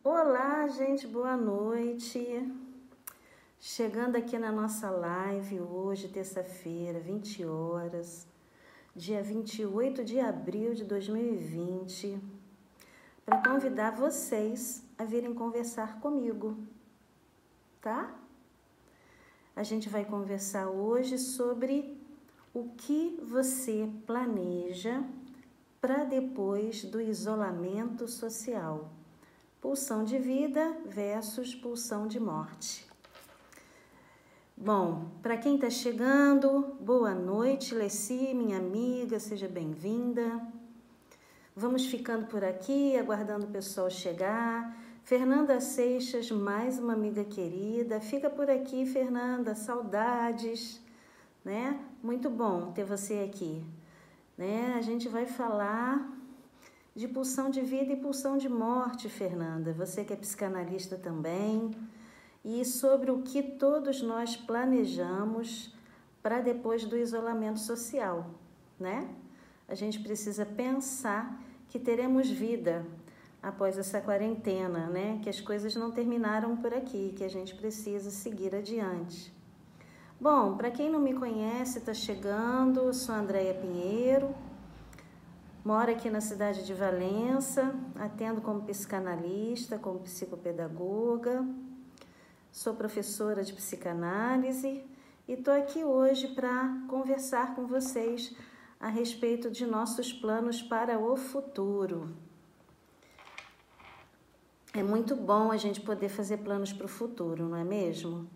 Olá, gente, boa noite. Chegando aqui na nossa live hoje, terça-feira, 20 horas, dia 28 de abril de 2020, para convidar vocês a virem conversar comigo, tá? A gente vai conversar hoje sobre o que você planeja para depois do isolamento social. Pulsão de vida versus pulsão de morte. Bom, para quem está chegando, boa noite, Leci, minha amiga, seja bem-vinda. Vamos ficando por aqui, aguardando o pessoal chegar. Fernanda Seixas, mais uma amiga querida. Fica por aqui, Fernanda, saudades, né? Muito bom ter você aqui, né? A gente vai falar de pulsão de vida e pulsão de morte, Fernanda, você que é psicanalista também, e sobre o que todos nós planejamos para depois do isolamento social, né? A gente precisa pensar que teremos vida após essa quarentena, né? Que as coisas não terminaram por aqui, que a gente precisa seguir adiante. Bom, para quem não me conhece, está chegando, eu sou a Andréia Pinheiro, moro aqui na cidade de Valença, atendo como psicanalista, como psicopedagoga, sou professora de psicanálise e estou aqui hoje para conversar com vocês a respeito de nossos planos para o futuro. É muito bom a gente poder fazer planos para o futuro, não é mesmo?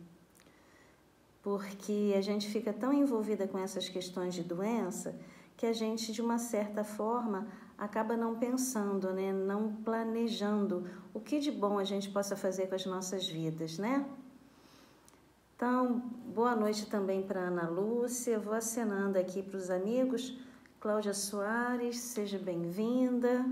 Porque a gente fica tão envolvida com essas questões de doença que a gente, de uma certa forma, acaba não pensando, né? Não planejando o que de bom a gente possa fazer com as nossas vidas, né? Então, boa noite também para Ana Lúcia, vou acenando aqui para os amigos. Cláudia Soares, seja bem-vinda.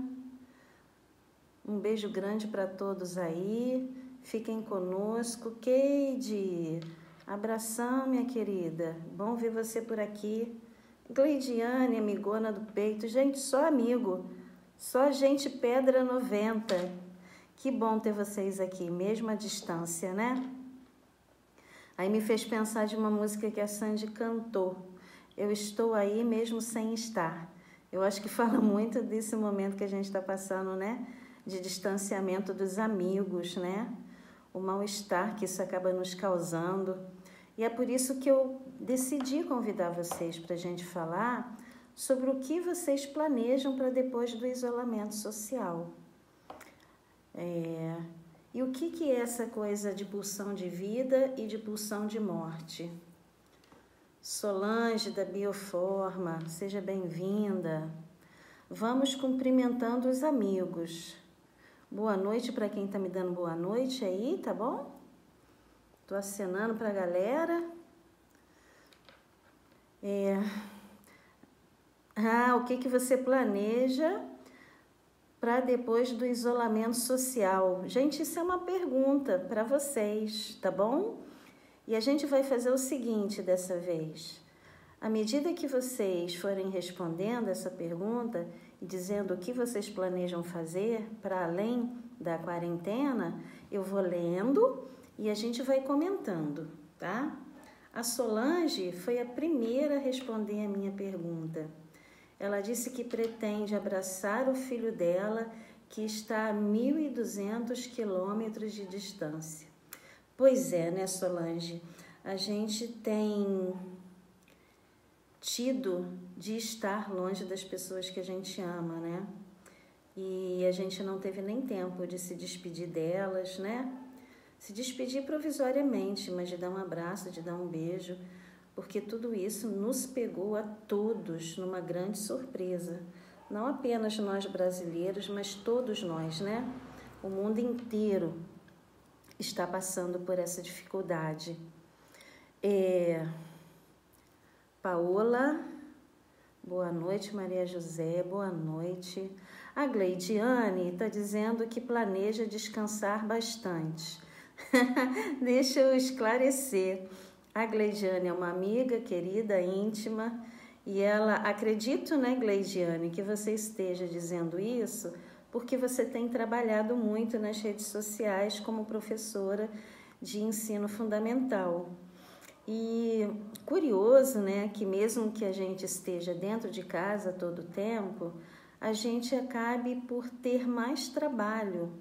Um beijo grande para todos aí, fiquem conosco. Keide, abração, minha querida, bom ver você por aqui. Gleidiane, amigona do peito, gente, só amigo, só gente pedra 90. Que bom ter vocês aqui, mesmo à distância, né? Aí me fez pensar de uma música que a Sandy cantou, Eu Estou Aí Mesmo Sem Estar. Eu acho que fala muito desse momento que a gente está passando, né? De distanciamento dos amigos, né? O mal-estar que isso acaba nos causando. E é por isso que eu decidi convidar vocês para a gente falar sobre o que vocês planejam para depois do isolamento social. E o que é essa coisa de pulsão de vida e de pulsão de morte? Solange, da Bioforma, seja bem-vinda. Vamos cumprimentando os amigos. Boa noite para quem está me dando boa noite aí, tá bom? Estou acenando para a galera. O que você planeja para depois do isolamento social? Gente, isso é uma pergunta para vocês, tá bom? E a gente vai fazer o seguinte dessa vez. À medida que vocês forem respondendo essa pergunta e dizendo o que vocês planejam fazer para além da quarentena, eu vou lendo e a gente vai comentando, tá? A Solange foi a primeira a responder a minha pergunta. Ela disse que pretende abraçar o filho dela, que está a 1.200 quilômetros de distância. Pois é, né, Solange? A gente tem tido de estar longe das pessoas que a gente ama, né? E a gente não teve nem tempo de se despedir delas, né? Se despedir provisoriamente, mas de dar um abraço, de dar um beijo, porque tudo isso nos pegou a todos numa grande surpresa. Não apenas nós brasileiros, mas todos nós, né? O mundo inteiro está passando por essa dificuldade. Paola, boa noite. Maria José, boa noite. A Gleidiane está dizendo que planeja descansar bastante. Deixa eu esclarecer. A Gleidiane é uma amiga querida, íntima, e ela, acredito, né, Gleidiane, que você esteja dizendo isso porque você tem trabalhado muito nas redes sociais como professora de ensino fundamental. E curioso, né, que mesmo que a gente esteja dentro de casa todo o tempo, a gente acabe por ter mais trabalho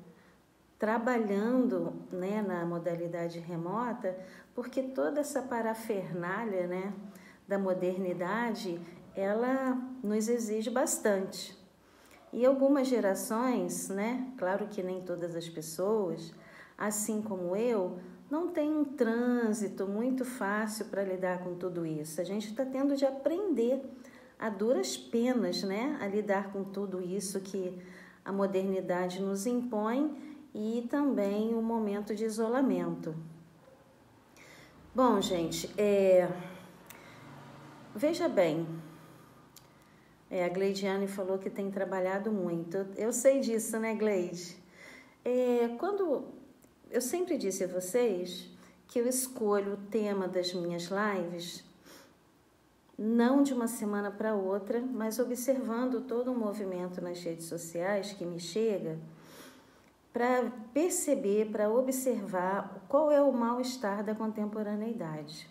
trabalhando, né, na modalidade remota, porque toda essa parafernália, né, da modernidade, ela nos exige bastante. E algumas gerações, né, claro que nem todas as pessoas, assim como eu, não tem um trânsito muito fácil para lidar com tudo isso. A gente está tendo de aprender a duras penas, né, a lidar com tudo isso que a modernidade nos impõe e também o momento de isolamento. Bom, gente, veja bem, a Gleidiane falou que tem trabalhado muito. Eu sei disso, né, Gleide? Eu sempre disse a vocês que eu escolho o tema das minhas lives não de uma semana para outra, mas observando todo o movimento nas redes sociais que me chega, para perceber, para observar qual é o mal-estar da contemporaneidade.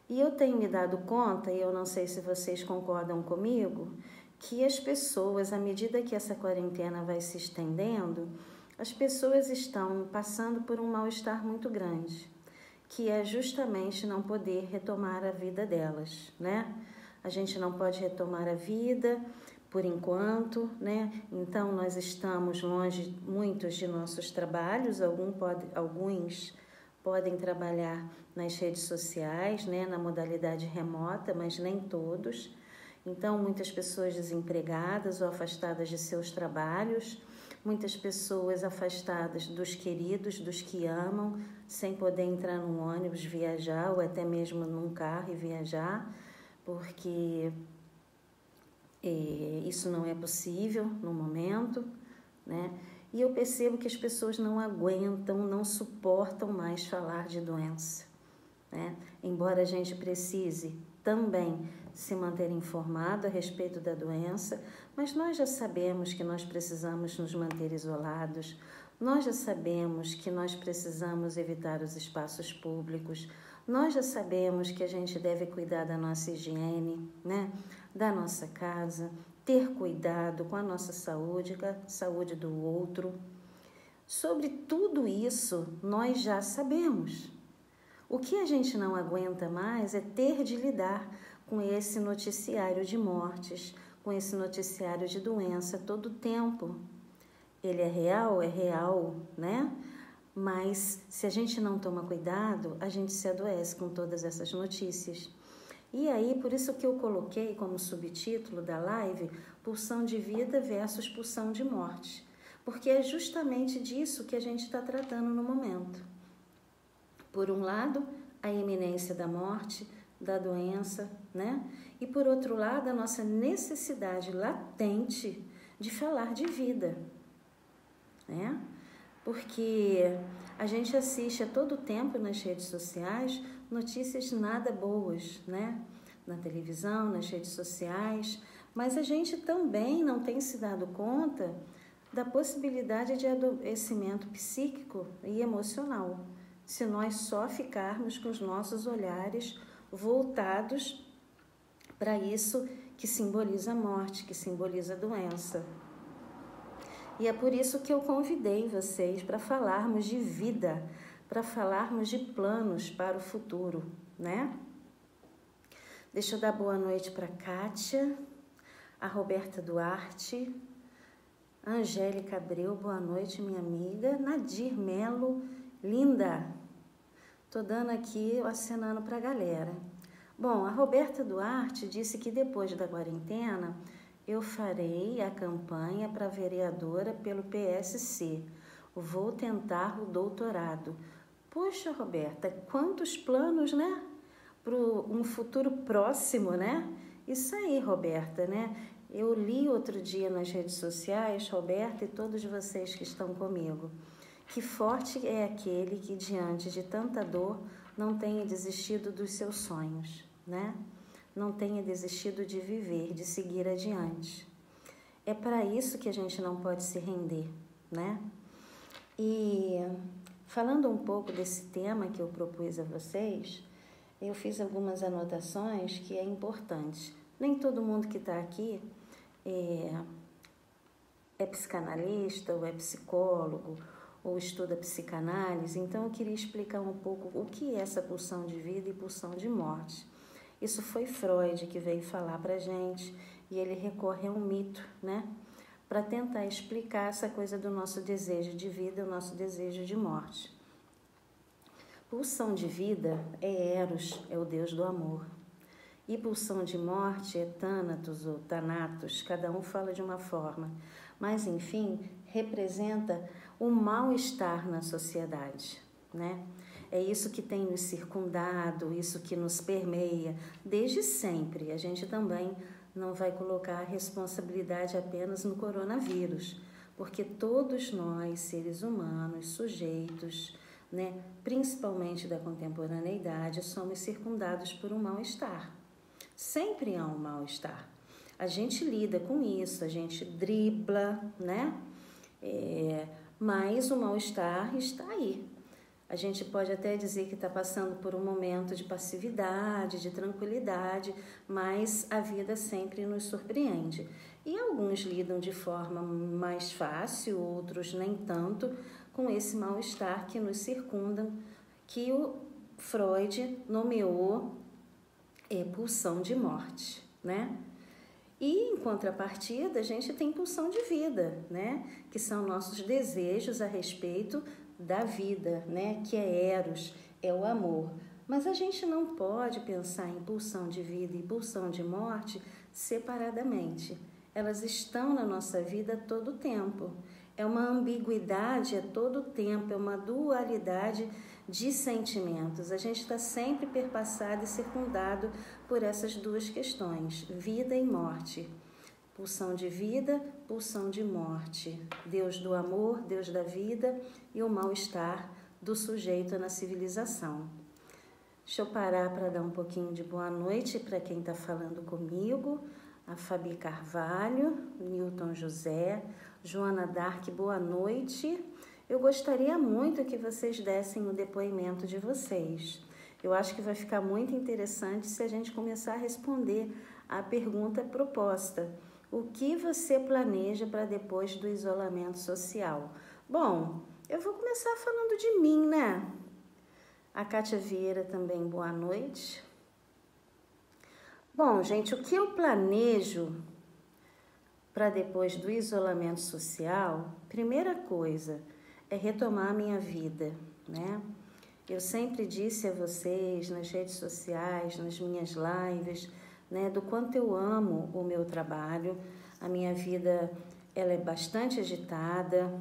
E eu tenho me dado conta, e eu não sei se vocês concordam comigo, que as pessoas, à medida que essa quarentena vai se estendendo, as pessoas estão passando por um mal-estar muito grande, que é justamente não poder retomar a vida delas, né? A gente não pode retomar a vida por enquanto, né? Então, nós estamos longe, muitos de nossos trabalhos, alguns podem trabalhar nas redes sociais, né? Na modalidade remota, mas nem todos. Então, muitas pessoas desempregadas ou afastadas de seus trabalhos, muitas pessoas afastadas dos queridos, dos que amam, sem poder entrar num ônibus, viajar, ou até mesmo num carro e viajar, porque isso não é possível no momento, né? E eu percebo que as pessoas não aguentam, não suportam mais falar de doença, né? Embora a gente precise também se manter informado a respeito da doença, mas nós já sabemos que nós precisamos nos manter isolados, nós já sabemos que nós precisamos evitar os espaços públicos, nós já sabemos que a gente deve cuidar da nossa higiene, né? Da nossa casa, ter cuidado com a nossa saúde, com a saúde do outro. Sobre tudo isso, nós já sabemos. O que a gente não aguenta mais é ter de lidar com esse noticiário de mortes, com esse noticiário de doença todo o tempo. Ele é real, né? Mas se a gente não toma cuidado, a gente se adoece com todas essas notícias. E aí, por isso que eu coloquei como subtítulo da live, pulsão de vida versus pulsão de morte. Porque é justamente disso que a gente está tratando no momento. Por um lado, a iminência da morte, da doença, né? E por outro lado, a nossa necessidade latente de falar de vida, né? Porque a gente assiste a todo tempo nas redes sociais notícias nada boas, né? Na televisão, nas redes sociais, mas a gente também não tem se dado conta da possibilidade de adoecimento psíquico e emocional, se nós só ficarmos com os nossos olhares voltados para isso que simboliza a morte, que simboliza a doença. E é por isso que eu convidei vocês para falarmos de vida, para falarmos de planos para o futuro, né? Deixa eu dar boa noite para a Kátia, a Roberta Duarte, a Angélica Abreu, boa noite, minha amiga, Nadir Melo, linda. Tô dando aqui, acenando para a galera. Bom, a Roberta Duarte disse que depois da quarentena eu farei a campanha para vereadora pelo PSC. Vou tentar o doutorado. Poxa, Roberta, quantos planos, né? Para um futuro próximo, né? Isso aí, Roberta, né? Eu li outro dia nas redes sociais, Roberta e todos vocês que estão comigo, que forte é aquele que, diante de tanta dor, não tenha desistido dos seus sonhos, né? Não tenha desistido de viver, de seguir adiante. É para isso que a gente não pode se render, né? E falando um pouco desse tema que eu propus a vocês, eu fiz algumas anotações que é importante. Nem todo mundo que está aqui é psicanalista ou é psicólogo ou estuda psicanálise, então eu queria explicar um pouco o que é essa pulsão de vida e pulsão de morte. Isso foi Freud que veio falar para a gente, e ele recorre a um mito, né? Para tentar explicar essa coisa do nosso desejo de vida e o nosso desejo de morte. Pulsão de vida é Eros, é o deus do amor. E pulsão de morte é Thanatos ou Thanatos, cada um fala de uma forma. Mas, enfim, representa o mal-estar na sociedade, né? É isso que tem nos circundado, isso que nos permeia desde sempre. A gente também não vai colocar a responsabilidade apenas no coronavírus, porque todos nós, seres humanos, sujeitos, né, principalmente da contemporaneidade, somos circundados por um mal-estar. Sempre há um mal-estar. A gente lida com isso, a gente dribla, né? Mas o mal-estar está aí. A gente pode até dizer que está passando por um momento de passividade, de tranquilidade, mas a vida sempre nos surpreende. E alguns lidam de forma mais fácil, outros nem tanto, com esse mal-estar que nos circundam, que o Freud nomeou pulsão de morte, né? E, em contrapartida, a gente tem pulsão de vida, né? Que são nossos desejos a respeito da vida, né? Que é Eros, é o amor. Mas a gente não pode pensar em pulsão de vida e pulsão de morte separadamente. Elas estão na nossa vida a todo tempo. É uma ambiguidade a todo tempo, é uma dualidade de sentimentos. A gente está sempre perpassado e circundado por essas duas questões, vida e morte. Pulsão de vida, pulsão de morte. Deus do amor, Deus da vida e o mal-estar do sujeito na civilização. Deixa eu parar para dar um pouquinho de boa noite para quem está falando comigo. A Fabi Carvalho, Newton José, Joana Dark, boa noite. Eu gostaria muito que vocês dessem o depoimento de vocês. Eu acho que vai ficar muito interessante se a gente começar a responder a pergunta proposta. O que você planeja para depois do isolamento social? Bom, eu vou começar falando de mim, né? A Kátia Vieira também, boa noite. Bom, gente, o que eu planejo para depois do isolamento social, primeira coisa, é retomar a minha vida, né? Eu sempre disse a vocês nas redes sociais, nas minhas lives, né, do quanto eu amo o meu trabalho. A minha vida, ela é bastante agitada.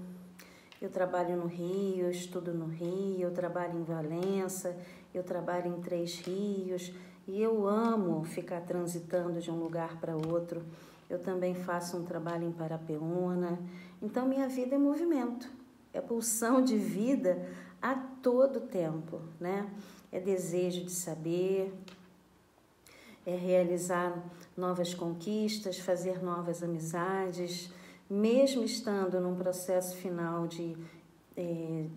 Eu trabalho no Rio, eu estudo no Rio, eu trabalho em Valença, eu trabalho em Três Rios e eu amo ficar transitando de um lugar para outro. Eu também faço um trabalho em Parapeúna. Então, minha vida é movimento, é pulsão de vida a todo tempo, né? É desejo de saber, é realizar novas conquistas, fazer novas amizades, mesmo estando num processo final de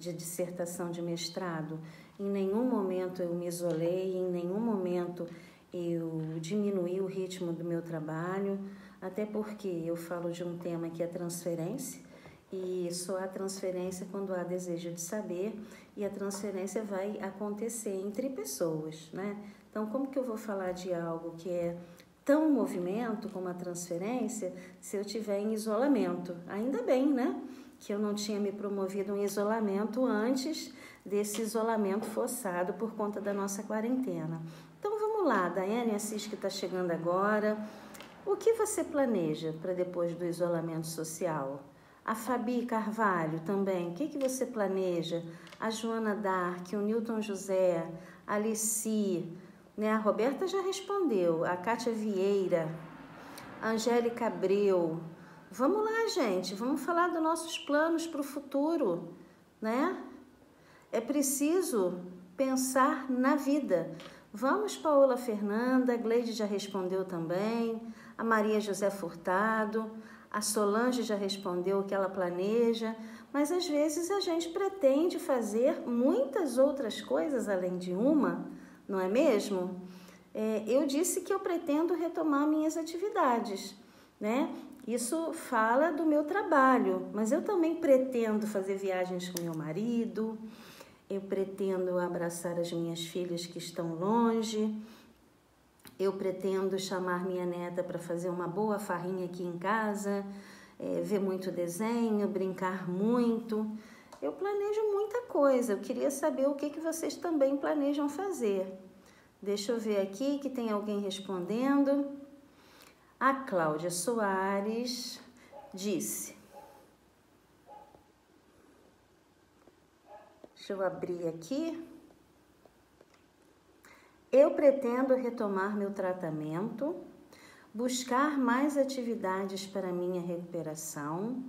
dissertação de mestrado. Em nenhum momento eu me isolei, em nenhum momento eu diminuí o ritmo do meu trabalho, até porque eu falo de um tema que é transferência, e só há transferência quando há desejo de saber, e a transferência vai acontecer entre pessoas, né? Então, como que eu vou falar de algo que é tão movimento como a transferência se eu estiver em isolamento? Ainda bem, né? Que eu não tinha me promovido um isolamento antes desse isolamento forçado por conta da nossa quarentena. Então, vamos lá, Daiane Assis, que está chegando agora. O que você planeja para depois do isolamento social? A Fabi Carvalho também, o que você planeja? A Joana Dark, o Newton José, a Alici, né? A Roberta já respondeu, a Kátia Vieira, a Angélica Abreu. Vamos lá, gente, vamos falar dos nossos planos para o futuro, né? É preciso pensar na vida. Vamos, Paola Fernanda, a Gleide já respondeu também, a Maria José Furtado, A Solange já respondeu o que ela planeja, mas às vezes a gente pretende fazer muitas outras coisas além de uma, não é mesmo? Eu disse que eu pretendo retomar minhas atividades, né? Isso fala do meu trabalho, mas eu também pretendo fazer viagens com meu marido, eu pretendo abraçar as minhas filhas que estão longe, eu pretendo chamar minha neta para fazer uma boa farrinha aqui em casa, ver muito desenho, brincar muito. Eu planejo muita coisa, eu queria saber o que vocês também planejam fazer. Deixa eu ver aqui que tem alguém respondendo. A Cláudia Soares disse... Deixa eu abrir aqui. Eu pretendo retomar meu tratamento, buscar mais atividades para minha recuperação,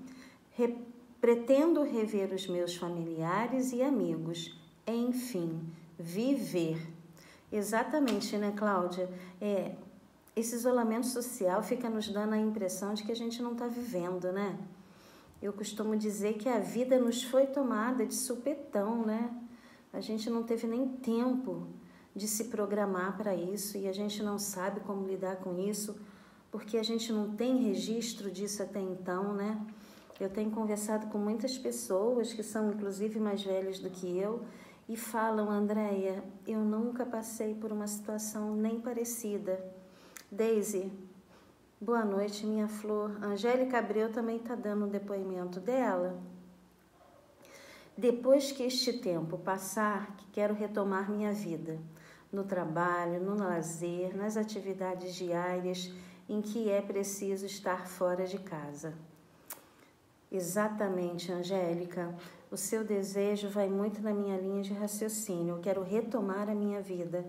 pretendo rever os meus familiares e amigos, enfim, viver. Exatamente, né, Cláudia? Esse isolamento social fica nos dando a impressão de que a gente não está vivendo, né? Eu costumo dizer que a vida nos foi tomada de supetão, né? A gente não teve nem tempo de se programar para isso e a gente não sabe como lidar com isso, porque a gente não tem registro disso até então, né? Eu tenho conversado com muitas pessoas que são inclusive mais velhas do que eu e falam: Andréia, eu nunca passei por uma situação nem parecida. Deise, boa noite, minha flor. Angélica Abreu também está dando um depoimento dela. Depois que este tempo passar, quero retomar minha vida, no trabalho, no lazer, nas atividades diárias em que é preciso estar fora de casa. Exatamente, Angélica. O seu desejo vai muito na minha linha de raciocínio. Eu quero retomar a minha vida,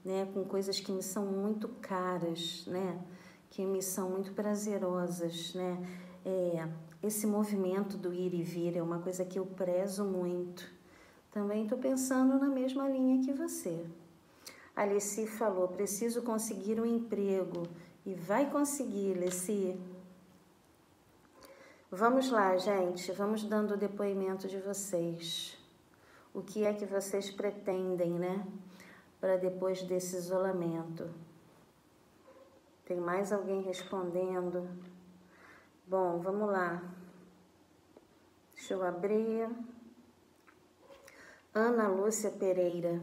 né, com coisas que me são muito caras, né, que me são muito prazerosas, né. Esse movimento do ir e vir é uma coisa que eu prezo muito. Também estou pensando na mesma linha que você. A Leci falou: preciso conseguir um emprego. E vai conseguir, Leci. Vamos lá, gente. Vamos dando o depoimento de vocês. O que é que vocês pretendem, né? Para depois desse isolamento. Tem mais alguém respondendo? Bom, vamos lá. Deixa eu abrir. Ana Lúcia Pereira.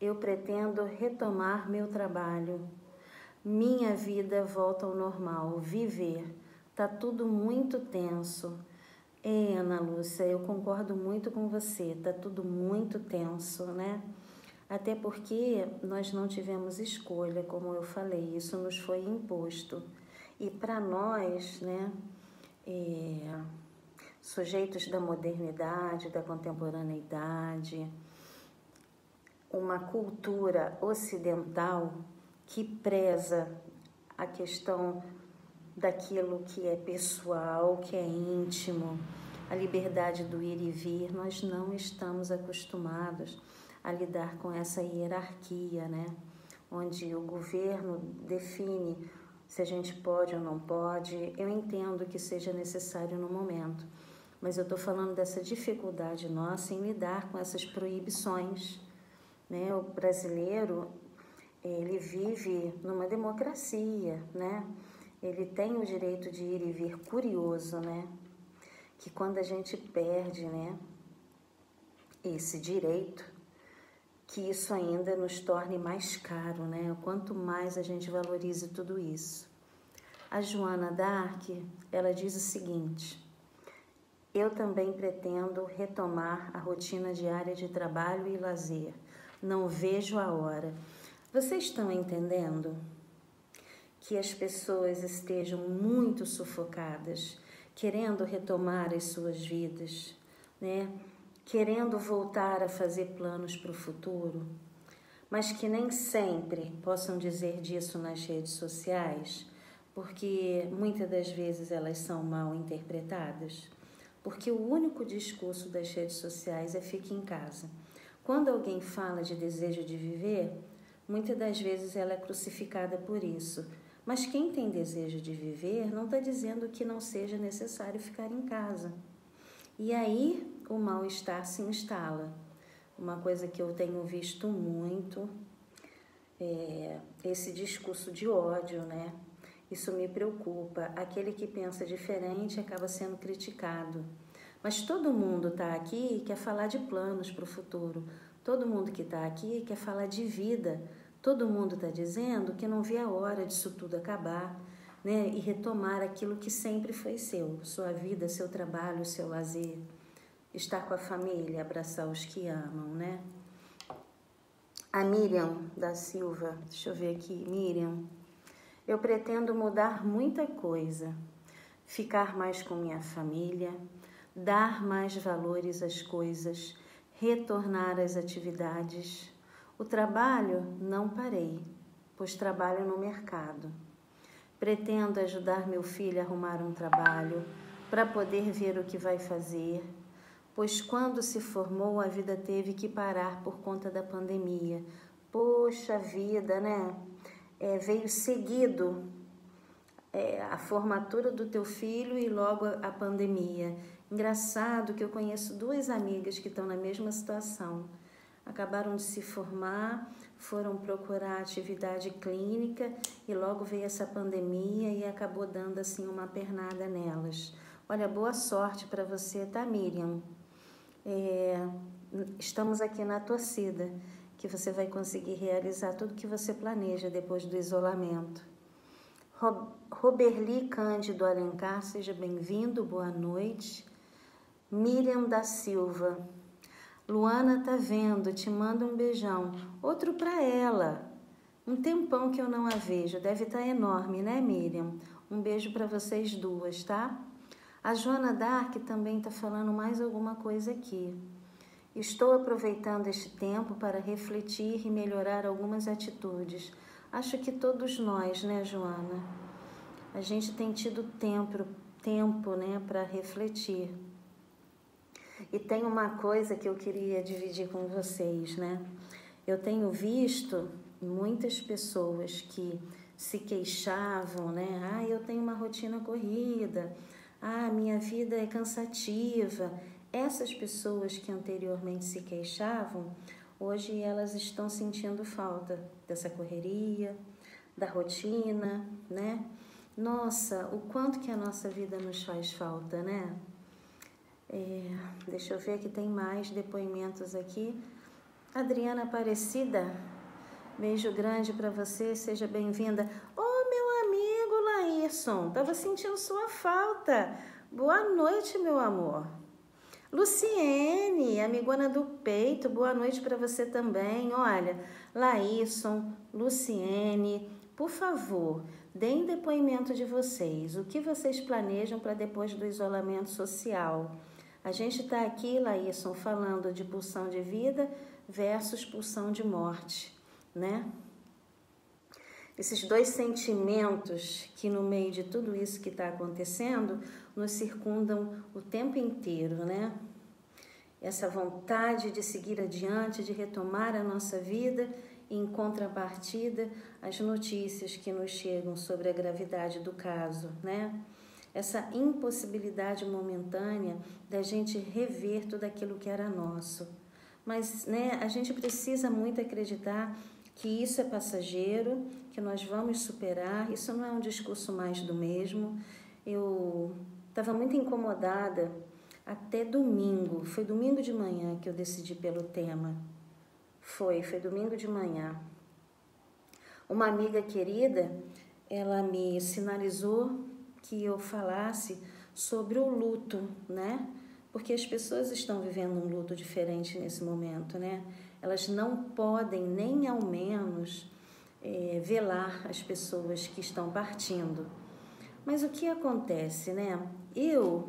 Eu pretendo retomar meu trabalho. Minha vida volta ao normal. Viver. Tá tudo muito tenso. Ana Lúcia, eu concordo muito com você. Tá tudo muito tenso, né? Até porque nós não tivemos escolha, como eu falei. Isso nos foi imposto. E para nós, né, sujeitos da modernidade, da contemporaneidade, uma cultura ocidental que preza a questão daquilo que é pessoal, que é íntimo, a liberdade do ir e vir, nós não estamos acostumados a lidar com essa hierarquia, né? Onde o governo define se a gente pode ou não pode. Eu entendo que seja necessário no momento, mas eu estou falando dessa dificuldade nossa em lidar com essas proibições, né? O brasileiro, ele vive numa democracia, né? Ele tem o direito de ir e vir. Curioso, né? Que quando a gente perde, né, esse direito, que isso ainda nos torne mais caro, né? Quanto mais a gente valorize tudo isso. A Joana Dark, ela diz o seguinte: eu também pretendo retomar a rotina diária de trabalho e lazer. Não vejo a hora. Vocês estão entendendo que as pessoas estejam muito sufocadas, querendo retomar as suas vidas, né? Querendo voltar a fazer planos para o futuro, mas que nem sempre possam dizer disso nas redes sociais, porque muitas das vezes elas são mal interpretadas, porque o único discurso das redes sociais é fique em casa. Quando alguém fala de desejo de viver, muitas das vezes ela é crucificada por isso, Mas quem tem desejo de viver não está dizendo que não seja necessário ficar em casa. E aí o mal-estar se instala. Uma coisa que eu tenho visto muito é esse discurso de ódio, né? Isso me preocupa. Aquele que pensa diferente acaba sendo criticado. Mas todo mundo está aqui e quer falar de planos para o futuro. Todo mundo que está aqui quer falar de vida. Todo mundo está dizendo que não vê a hora disso tudo acabar, né? E retomar aquilo que sempre foi seu. Sua vida, seu trabalho, seu lazer. Estar com a família, abraçar os que amam, né? A Miriam da Silva, deixa eu ver aqui, Miriam. Eu pretendo mudar muita coisa, ficar mais com minha família, dar mais valores às coisas, retornar às atividades. O trabalho não parei, pois trabalho no mercado. Pretendo ajudar meu filho a arrumar um trabalho para poder ver o que vai fazer, pois quando se formou a vida teve que parar por conta da pandemia. Poxa vida, né? Veio seguido a formatura do teu filho e logo a pandemia. Engraçado que eu conheço 2 amigas que estão na mesma situação. Acabaram de se formar, foram procurar atividade clínica e logo veio essa pandemia e acabou dando assim uma pernada nelas. Olha, boa sorte para você, tá, Miriam? Estamos aqui na torcida que você vai conseguir realizar tudo que você planeja depois do isolamento. Roberli Cândido Alencar, seja bem-vindo, boa noite. Miriam da Silva, Luana tá vendo, te manda um beijão. Outro para ela. Um tempão que eu não a vejo, deve estar enorme, né, Miriam? Um beijo para vocês 2, tá? A Joana Dark também está falando mais alguma coisa aqui. Estou aproveitando este tempo para refletir e melhorar algumas atitudes. Acho que todos nós, né, Joana? A gente tem tido tempo, né, para refletir. E tem uma coisa que eu queria dividir com vocês, né? Eu tenho visto muitas pessoas que se queixavam, né? Eu tenho uma rotina corrida. Minha vida é cansativa. Essas pessoas que anteriormente se queixavam, hoje elas estão sentindo falta dessa correria, da rotina, né? Nossa, o quanto que a nossa vida nos faz falta, né? Deixa eu ver que tem mais depoimentos aqui. Adriana Aparecida, beijo grande para você, seja bem-vinda. Meu amigo Laírson, estava sentindo sua falta. Boa noite, meu amor. Luciene, amigona do peito, boa noite para você também. Olha, Laírson, Luciene, por favor, deem depoimento de vocês. O que vocês planejam para depois do isolamento social? A gente está aqui, Laírson, falando de pulsão de vida versus pulsão de morte, né? Esses 2 sentimentos que no meio de tudo isso que está acontecendo nos circundam o tempo inteiro, né? Essa vontade de seguir adiante, de retomar a nossa vida e, em contrapartida, as notícias que nos chegam sobre a gravidade do caso, né? Essa impossibilidade momentânea da gente rever tudo aquilo que era nosso. Mas, né, a gente precisa muito acreditar que isso é passageiro, que nós vamos superar. Isso não é um discurso mais do mesmo. Eu estava muito incomodada até domingo. Foi domingo de manhã que eu decidi pelo tema. Foi domingo de manhã. Uma amiga querida, ela me sinalizou que eu falasse sobre o luto, né? Porque as pessoas estão vivendo um luto diferente nesse momento, né? Elas não podem nem ao menos velar as pessoas que estão partindo. Mas o que acontece, né? Eu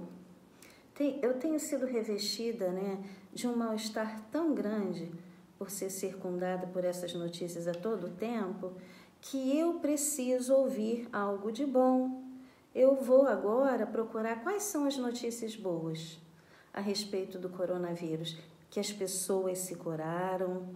tenho sido revestida, né, de um mal-estar tão grande por ser circundada por essas notícias a todo tempo, que eu preciso ouvir algo de bom. Eu vou agora procurar quais são as notícias boas a respeito do coronavírus, que as pessoas se curaram,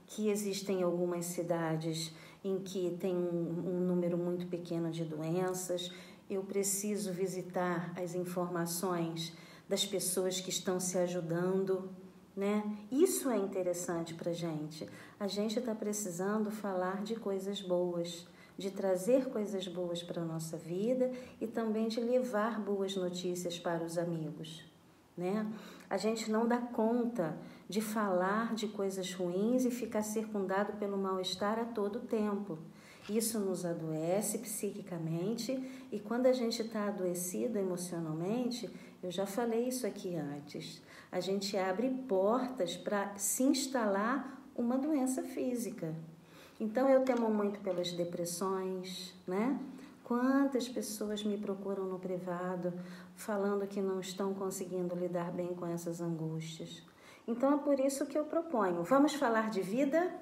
que existem algumas cidades em que tem um número muito pequeno de doenças. Eu preciso visitar as informações das pessoas que estão se ajudando, né? Isso é interessante para a gente. A gente está precisando falar de coisas boas, de trazer coisas boas para a nossa vida e também de levar boas notícias para os amigos, né? A gente não dá conta de falar de coisas ruins e ficar circundado pelo mal-estar a todo tempo. Isso nos adoece psiquicamente e quando a gente está adoecido emocionalmente, eu já falei isso aqui antes, a gente abre portas para se instalar uma doença física. Então, eu temo muito pelas depressões, né? Quantas pessoas me procuram no privado falando que não estão conseguindo lidar bem com essas angústias. Então, é por isso que eu proponho, vamos falar de vida?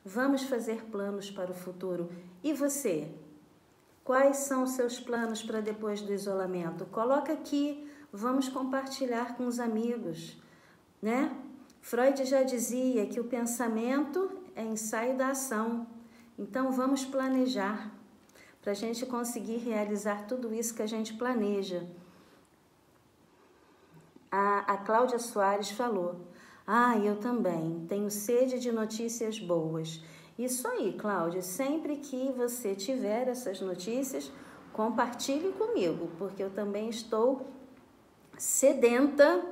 Vamos fazer planos para o futuro. E você? Quais são os seus planos para depois do isolamento? Coloca aqui, vamos compartilhar com os amigos, né? Freud já dizia que o pensamento é ensaio da ação. Então, vamos planejar para a gente conseguir realizar tudo isso que a gente planeja. A Cláudia Soares falou, eu também tenho sede de notícias boas. Isso aí, Cláudia, sempre que você tiver essas notícias, compartilhe comigo, porque eu também estou sedenta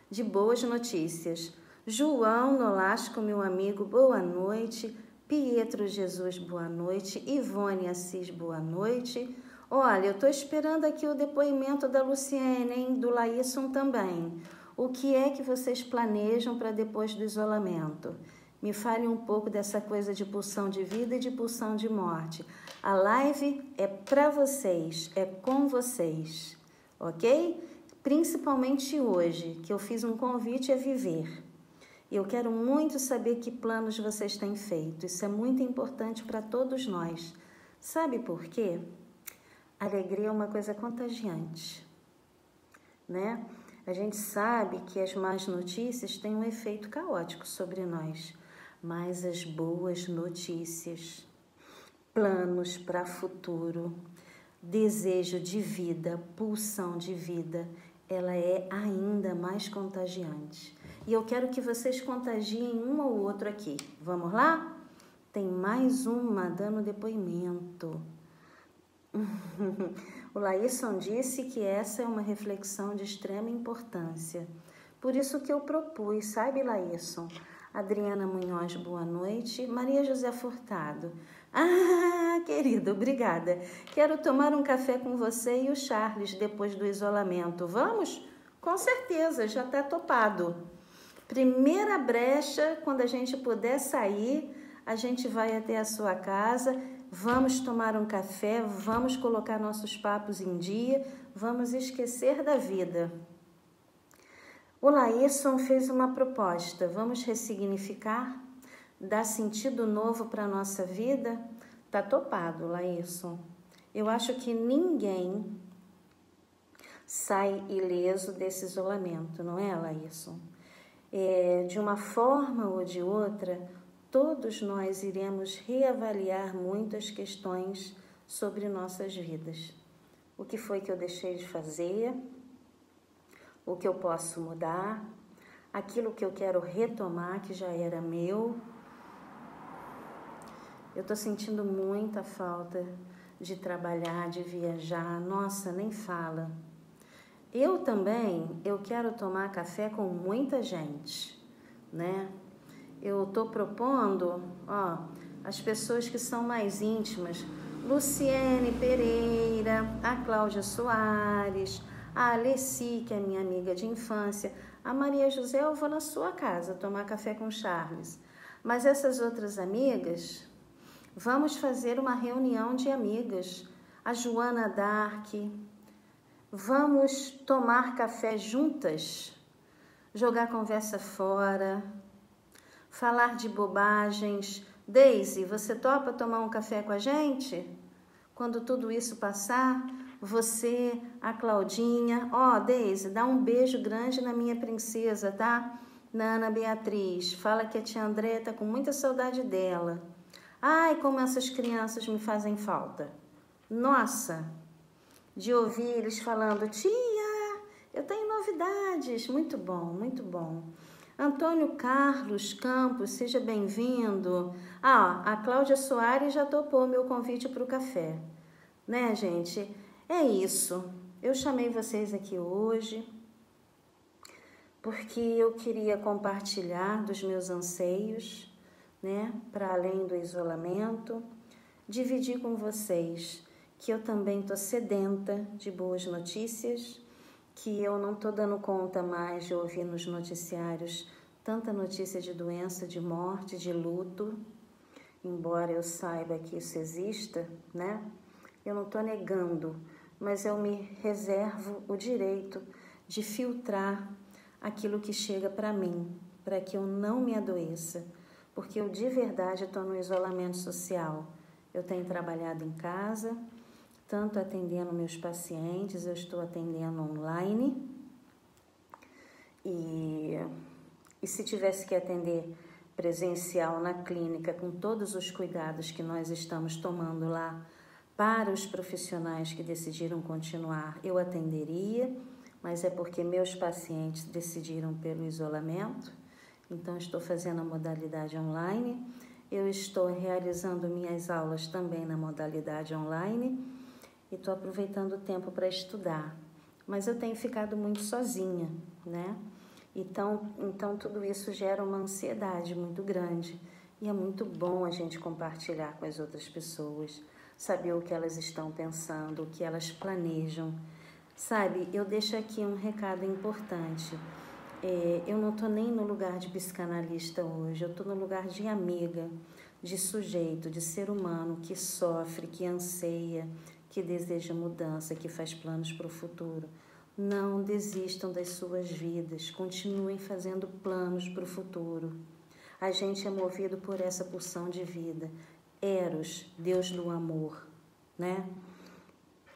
de boas notícias. João Nolasco, meu amigo, boa noite. Pietro Jesus, boa noite. Ivone Assis, boa noite. Olha, eu estou esperando aqui o depoimento da Luciene, hein? Do Laísson também. O que é que vocês planejam para depois do isolamento? Me fale um pouco dessa coisa de pulsão de vida e de pulsão de morte. A live é para vocês, é com vocês, ok? Principalmente hoje, que eu fiz um convite a viver. Eu quero muito saber que planos vocês têm feito. Isso é muito importante para todos nós. Sabe por quê? Alegria é uma coisa contagiante, né? A gente sabe que as más notícias têm um efeito caótico sobre nós, mas as boas notícias, planos para futuro, desejo de vida, pulsão de vida, ela é ainda mais contagiante. E eu quero que vocês contagiem um ou outro aqui. Vamos lá? Tem mais uma dando depoimento. O Laísson disse que essa é uma reflexão de extrema importância. Por isso que eu propus, sabe, Laísson? Adriana Munhoz, boa noite. Maria José Furtado. Querido, obrigada. Quero tomar um café com você e o Charles depois do isolamento. Vamos? Com certeza, já está topado. Primeira brecha, quando a gente puder sair, a gente vai até a sua casa. Vamos tomar um café, vamos colocar nossos papos em dia, vamos esquecer da vida. O Laísson fez uma proposta, vamos ressignificar, dar sentido novo para a nossa vida? Tá topado, Laísson. Eu acho que ninguém sai ileso desse isolamento, não é, Laísson? De uma forma ou de outra, todos nós iremos reavaliar muitas questões sobre nossas vidas. O que foi que eu deixei de fazer? O que eu posso mudar? Aquilo que eu quero retomar, que já era meu. Eu estou sentindo muita falta de trabalhar, de viajar. Nossa, nem fala. Eu também, eu quero tomar café com muita gente, né? Eu estou propondo, as pessoas que são mais íntimas, Luciene Pereira, a Cláudia Soares, a Alessi, que é minha amiga de infância, a Maria José, eu vou na sua casa tomar café com Charles. Mas essas outras amigas, vamos fazer uma reunião de amigas, a Joana Dark, vamos tomar café juntas, jogar conversa fora, falar de bobagens. Deise, você topa tomar um café com a gente? Quando tudo isso passar, você, a Claudinha, Deise, dá um beijo grande na minha princesa, tá? Na Ana Beatriz, fala que a tia André tá com muita saudade dela. Ai, como essas crianças me fazem falta. Nossa, de ouvir eles falando, tia, eu tenho novidades. Muito bom, muito bom. Antônio Carlos Campos, seja bem-vindo. A Cláudia Soares já topou meu convite para o café. Né, gente? É isso. Eu chamei vocês aqui hoje porque eu queria compartilhar dos meus anseios, né, para além do isolamento, dividir com vocês que eu também estou sedenta de boas notícias, que eu não estou dando conta mais de ouvir nos noticiários tanta notícia de doença, de morte, de luto, embora eu saiba que isso exista, né? Eu não estou negando, mas eu me reservo o direito de filtrar aquilo que chega para mim, para que eu não me adoeça, porque eu de verdade estou no isolamento social. Eu tenho trabalhado em casa, tanto atendendo meus pacientes, eu estou atendendo online, e se tivesse que atender presencial na clínica, com todos os cuidados que nós estamos tomando lá para os profissionais que decidiram continuar, eu atenderia, mas é porque meus pacientes decidiram pelo isolamento, então estou fazendo a modalidade online, eu estou realizando minhas aulas também na modalidade online e estou aproveitando o tempo para estudar, mas eu tenho ficado muito sozinha, né? Então tudo isso gera uma ansiedade muito grande e é muito bom a gente compartilhar com as outras pessoas, saber o que elas estão pensando, o que elas planejam. Sabe, eu deixo aqui um recado importante. Eu não estou nem no lugar de psicanalista hoje, eu estou no lugar de amiga, de sujeito, de ser humano que sofre, que anseia, que deseja mudança, que faz planos para o futuro. Não desistam das suas vidas, continuem fazendo planos para o futuro. A gente é movido por essa pulsão de vida. Eros, Deus do amor, né?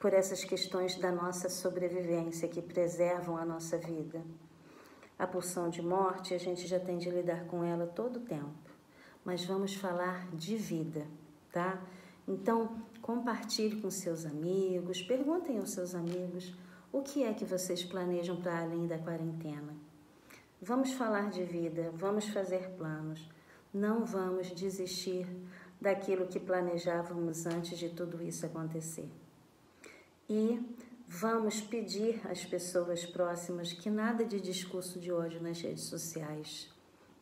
Por essas questões da nossa sobrevivência que preservam a nossa vida. A pulsão de morte, a gente já tem de lidar com ela todo o tempo. Mas vamos falar de vida, tá? Então, compartilhe com seus amigos, perguntem aos seus amigos o que é que vocês planejam para além da quarentena. Vamos falar de vida, vamos fazer planos. Não vamos desistir daquilo que planejávamos antes de tudo isso acontecer. E vamos pedir às pessoas próximas que nada de discurso de ódio nas redes sociais,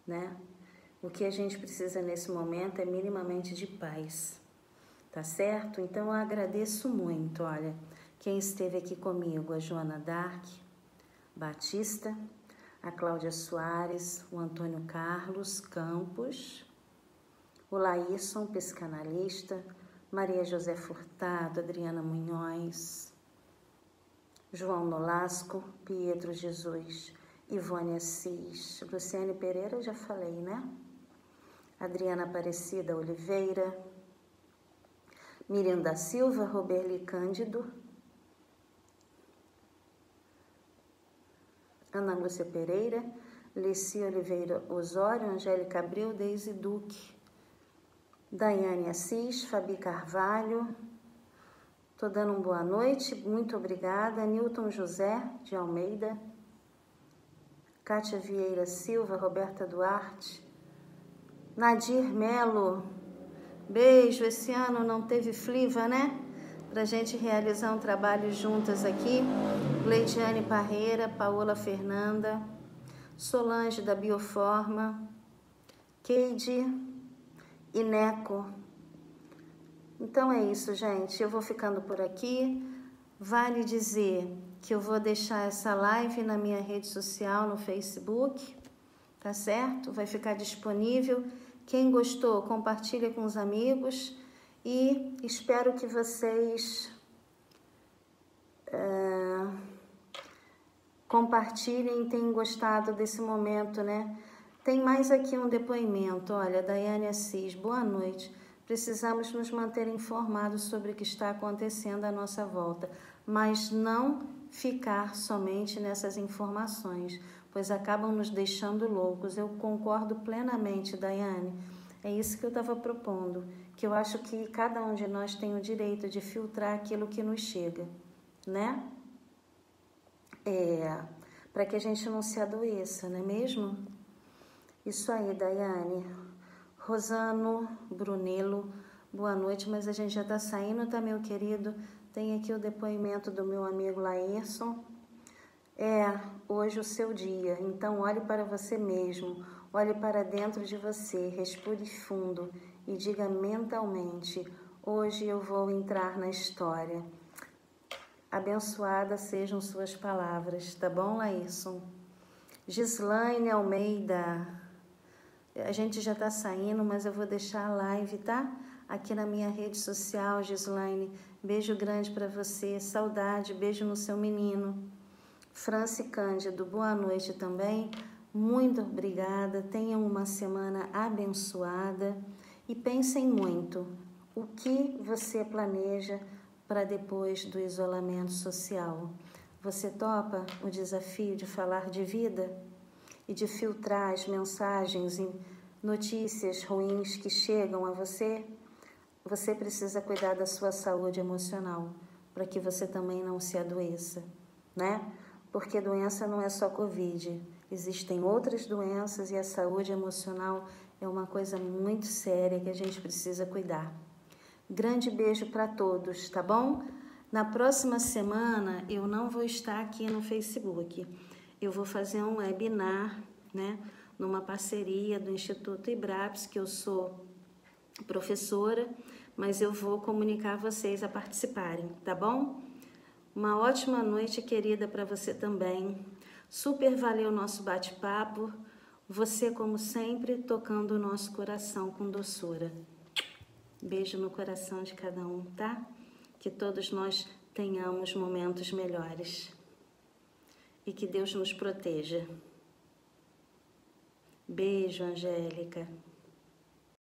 né? O que a gente precisa nesse momento é minimamente de paz, tá certo? Então eu agradeço muito, olha, quem esteve aqui comigo, a Joana Dark Batista, a Cláudia Soares, o Antônio Carlos Campos, o Laísson, psicanalista, Maria José Furtado, Adriana Munhoz, João Nolasco, Pietro Jesus, Ivone Assis, Luciane Pereira, já falei, né? Adriana Aparecida Oliveira, Miriam da Silva, Roberli Cândido, Ana Lúcia Pereira, Lici Oliveira Osório, Angélica Abreu, Deise Duque, Daiane Assis, Fabi Carvalho, estou dando uma boa noite, muito obrigada, Nilton José de Almeida, Kátia Vieira Silva, Roberta Duarte, Nadir Melo, beijo, esse ano não teve Fliva, né? Pra gente realizar um trabalho juntas aqui, Leidiane Parreira, Paola Fernanda, Solange da Bioforma, Keide e Neco. Então é isso, gente. Eu vou ficando por aqui. Vale dizer que eu vou deixar essa live na minha rede social, no Facebook, tá certo? Vai ficar disponível. Quem gostou, compartilha com os amigos e espero que vocês compartilhem e tenham gostado desse momento, né? Tem mais aqui um depoimento, olha, Daiane Assis, boa noite. Precisamos nos manter informados sobre o que está acontecendo à nossa volta, mas não ficar somente nessas informações, pois acabam nos deixando loucos. Eu concordo plenamente, Daiane. É isso que eu estava propondo, que eu acho que cada um de nós tem o direito de filtrar aquilo que nos chega, né? Para que a gente não se adoeça, não é mesmo? Isso aí, Daiane. Rosano, Brunello, boa noite, mas a gente já está saindo, tá, meu querido? Tem aqui o depoimento do meu amigo Laírson. Hoje o seu dia, então olhe para você mesmo, olhe para dentro de você, respire fundo e diga mentalmente, hoje eu vou entrar na história. Abençoadas sejam suas palavras, tá bom, Laírson? Gislaine Almeida, a gente já tá saindo, mas eu vou deixar a live, tá? Aqui na minha rede social, Gislaine, beijo grande para você, saudade, beijo no seu menino. Franci Cândido, boa noite também, muito obrigada, tenham uma semana abençoada e pensem muito o que você planeja para depois do isolamento social. Você topa o desafio de falar de vida e de filtrar as mensagens e notícias ruins que chegam a você? Você precisa cuidar da sua saúde emocional para que você também não se adoeça, né? Porque doença não é só Covid, existem outras doenças e a saúde emocional é uma coisa muito séria que a gente precisa cuidar. Grande beijo para todos, tá bom? Na próxima semana eu não vou estar aqui no Facebook, eu vou fazer um webinar, né? Numa parceria do Instituto IBRAPS, que eu sou professora, mas eu vou comunicar vocês a participarem, tá bom? Uma ótima noite, querida, para você também. Super valeu o nosso bate-papo. Você, como sempre, tocando o nosso coração com doçura. Beijo no coração de cada um, tá? Que todos nós tenhamos momentos melhores. E que Deus nos proteja. Beijo, Angélica.